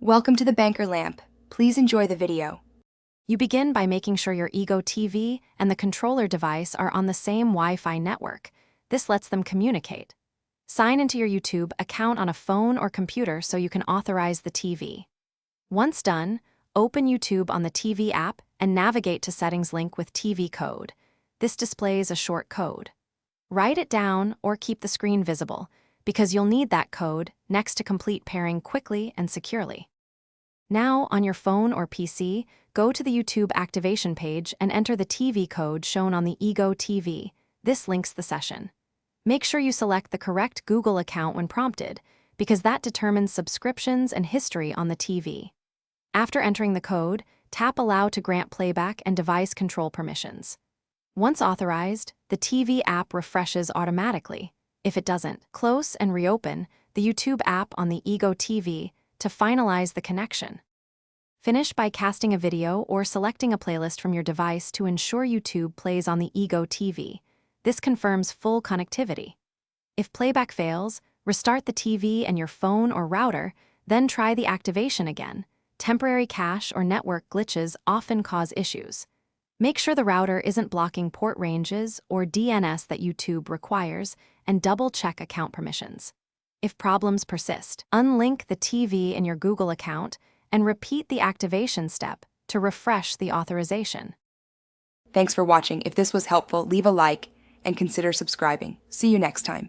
Welcome to the Banker Lamp. Please enjoy the video. You begin by making sure your Ego TV and the controller device are on the same Wi-Fi network. This lets them communicate. Sign into your YouTube account on a phone or computer so you can authorize the TV. Once done, open YouTube on the TV app and navigate to Settings link with TV code. This displays a short code. Write it down or keep the screen visible, because you'll need that code next to complete pairing quickly and securely. Now, on your phone or PC, go to the YouTube activation page and enter the TV code shown on the Ego TV. This links the session. Make sure you select the correct Google account when prompted, because that determines subscriptions and history on the TV. After entering the code, tap Allow to grant playback and device control permissions. Once authorized, the TV app refreshes automatically. If it doesn't, close and reopen the YouTube app on the Ego TV to finalize the connection. Finish by casting a video or selecting a playlist from your device to ensure YouTube plays on the Ego TV. This confirms full connectivity. If playback fails, restart the TV and your phone or router, then try the activation again. Temporary cache or network glitches often cause issues. Make sure the router isn't blocking port ranges or DNS that YouTube requires, and double-check account permissions. If problems persist, unlink the TV in your Google account and repeat the activation step to refresh the authorization. Thanks for watching. If this was helpful, leave a like and consider subscribing. See you next time.